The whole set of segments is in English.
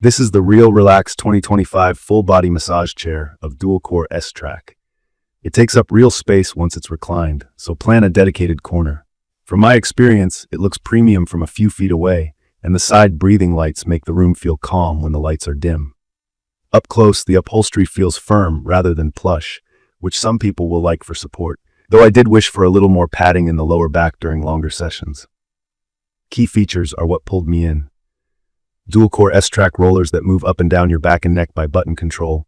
This is the Real Relax 2025 full body massage chair of dual core S-Track. It takes up real space once it's reclined, so plan a dedicated corner. From my experience, it looks premium from a few feet away, and the side breathing lights make the room feel calm when the lights are dim. Up close, the upholstery feels firm rather than plush, which some people will like for support, though I did wish for a little more padding in the lower back during longer sessions. Key features are what pulled me in. Dual-core S-Track rollers that move up and down your back and neck by button control,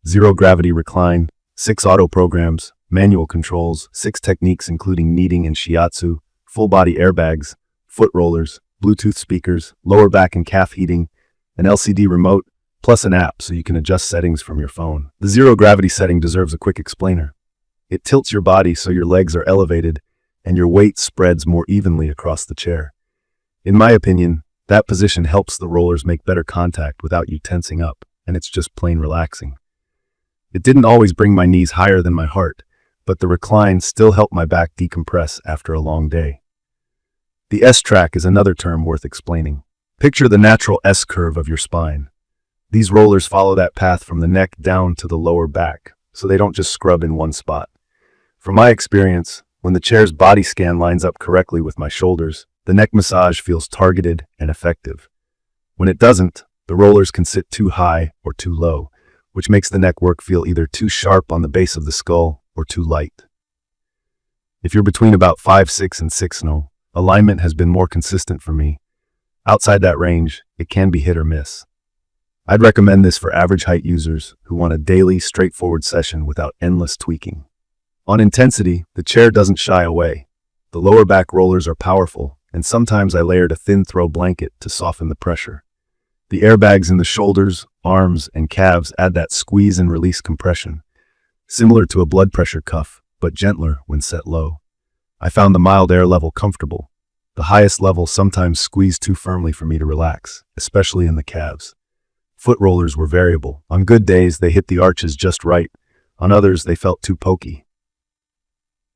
zero-gravity recline, 6 auto programs, manual controls, 6 techniques including kneading and Shiatsu, full-body airbags, foot rollers, Bluetooth speakers, lower back and calf heating, an LCD remote, plus an app so you can adjust settings from your phone. The zero-gravity setting deserves a quick explainer. It tilts your body so your legs are elevated and your weight spreads more evenly across the chair. In my opinion, that position helps the rollers make better contact without you tensing up, and it's just plain relaxing. It didn't always bring my knees higher than my heart, but the recline still helped my back decompress after a long day. The S-Track is another term worth explaining. Picture the natural S-curve of your spine. These rollers follow that path from the neck down to the lower back, so they don't just scrub in one spot. From my experience, when the chair's body scan lines up correctly with my shoulders, the neck massage feels targeted and effective. When it doesn't, the rollers can sit too high or too low, which makes the neck work feel either too sharp on the base of the skull or too light. If you're between about 5'6" and 6'0", alignment has been more consistent for me. Outside that range, it can be hit or miss. I'd recommend this for average height users who want a daily, straightforward session without endless tweaking. On intensity, the chair doesn't shy away. The lower back rollers are powerful, and sometimes I layered a thin throw blanket to soften the pressure. The airbags in the shoulders, arms, and calves add that squeeze and release compression, similar to a blood pressure cuff, but gentler when set low. I found the mild air level comfortable. The highest level sometimes squeezed too firmly for me to relax, especially in the calves. Foot rollers were variable. On good days, they hit the arches just right. On others, they felt too pokey.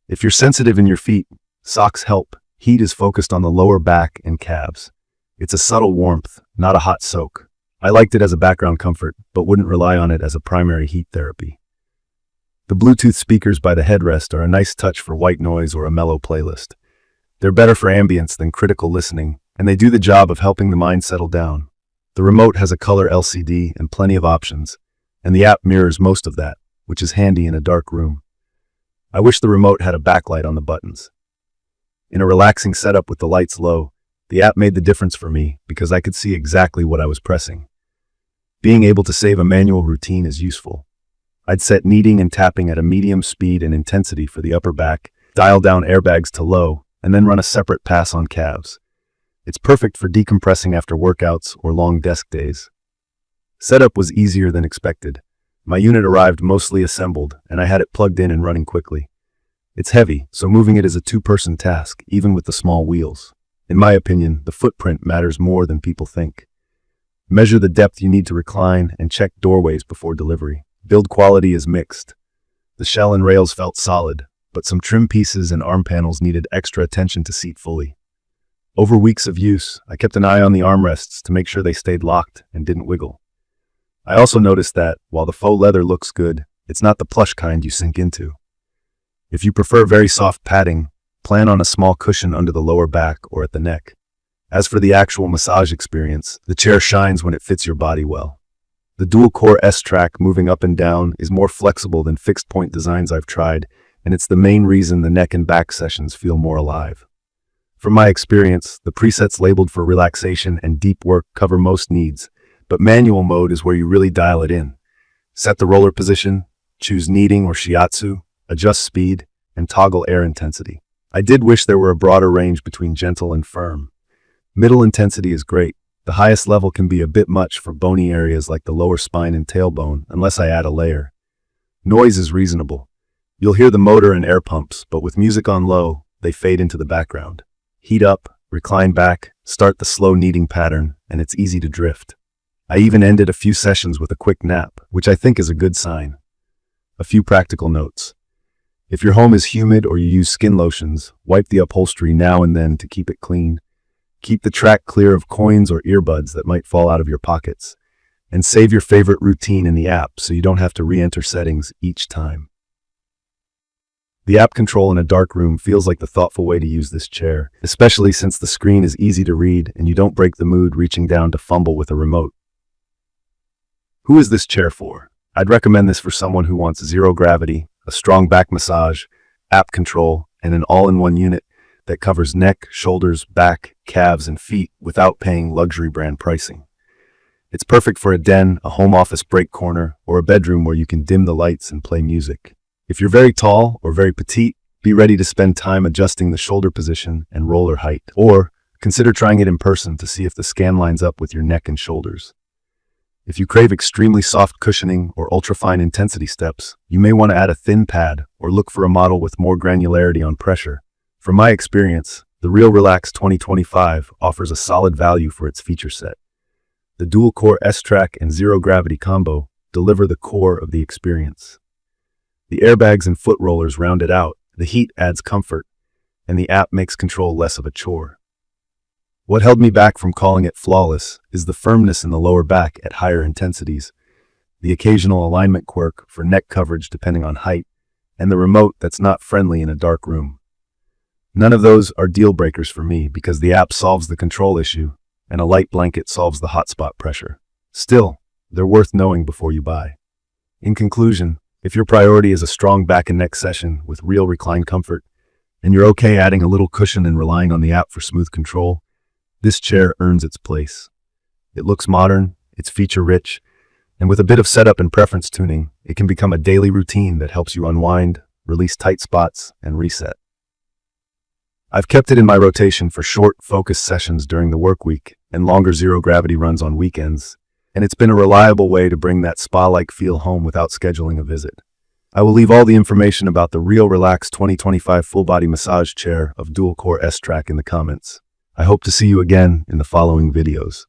If you're sensitive in your feet, socks help. Heat is focused on the lower back and calves. It's a subtle warmth, not a hot soak. I liked it as a background comfort, but wouldn't rely on it as a primary heat therapy. The Bluetooth speakers by the headrest are a nice touch for white noise or a mellow playlist. They're better for ambience than critical listening, and they do the job of helping the mind settle down. The remote has a color LCD and plenty of options, and the app mirrors most of that, which is handy in a dark room. I wish the remote had a backlight on the buttons. In a relaxing setup with the lights low, the app made the difference for me because I could see exactly what I was pressing. Being able to save a manual routine is useful. I'd set kneading and tapping at a medium speed and intensity for the upper back, dial down airbags to low, and then run a separate pass on calves. It's perfect for decompressing after workouts or long desk days. Setup was easier than expected. My unit arrived mostly assembled, and I had it plugged in and running quickly. It's heavy, so moving it is a two-person task, even with the small wheels. In my opinion, the footprint matters more than people think. Measure the depth you need to recline and check doorways before delivery. Build quality is mixed. The shell and rails felt solid, but some trim pieces and arm panels needed extra attention to seat fully. Over weeks of use, I kept an eye on the armrests to make sure they stayed locked and didn't wiggle. I also noticed that, while the faux leather looks good, it's not the plush kind you sink into. If you prefer very soft padding, plan on a small cushion under the lower back or at the neck. As for the actual massage experience, the chair shines when it fits your body well. The dual-core S-Track moving up and down is more flexible than fixed-point designs I've tried, and it's the main reason the neck and back sessions feel more alive. From my experience, the presets labeled for relaxation and deep work cover most needs, but manual mode is where you really dial it in. Set the roller position, choose kneading or Shiatsu, adjust speed, and toggle air intensity. I did wish there were a broader range between gentle and firm. Middle intensity is great. The highest level can be a bit much for bony areas like the lower spine and tailbone, unless I add a layer. Noise is reasonable. You'll hear the motor and air pumps, but with music on low, they fade into the background. Heat up, recline back, start the slow kneading pattern, and it's easy to drift. I even ended a few sessions with a quick nap, which I think is a good sign. A few practical notes. If your home is humid or you use skin lotions, wipe the upholstery now and then to keep it clean. Keep the track clear of coins or earbuds that might fall out of your pockets. and save your favorite routine in the app so you don't have to re-enter settings each time. The app control in a dark room feels like the thoughtful way to use this chair, especially since the screen is easy to read and you don't break the mood reaching down to fumble with a remote. Who is this chair for? I'd recommend this for someone who wants zero gravity, a strong back massage, app control, and an all-in-one unit that covers neck, shoulders, back, calves, and feet without paying luxury brand pricing. It's perfect for a den, a home office break corner, or a bedroom where you can dim the lights and play music. If you're very tall or very petite, be ready to spend time adjusting the shoulder position and roller height, or consider trying it in person to see if the scan lines up with your neck and shoulders. If you crave extremely soft cushioning or ultrafine intensity steps, you may want to add a thin pad or look for a model with more granularity on pressure. From my experience, the Real Relax 2025 offers a solid value for its feature set. The dual-core S-Track and zero-gravity combo deliver the core of the experience. The airbags and foot rollers round it out, the heat adds comfort, and the app makes control less of a chore. What held me back from calling it flawless is the firmness in the lower back at higher intensities, the occasional alignment quirk for neck coverage depending on height, and the remote that's not friendly in a dark room. None of those are deal breakers for me because the app solves the control issue and a light blanket solves the hotspot pressure. Still, they're worth knowing before you buy. In conclusion, if your priority is a strong back and neck session with real recline comfort, and you're okay adding a little cushion and relying on the app for smooth control, this chair earns its place. It looks modern, it's feature-rich, and with a bit of setup and preference tuning, it can become a daily routine that helps you unwind, release tight spots, and reset. I've kept it in my rotation for short, focused sessions during the work week and longer zero-gravity runs on weekends, and it's been a reliable way to bring that spa-like feel home without scheduling a visit. I will leave all the information about the Real Relax 2025 full-body massage chair of dual-core S-Track in the comments. I hope to see you again in the following videos.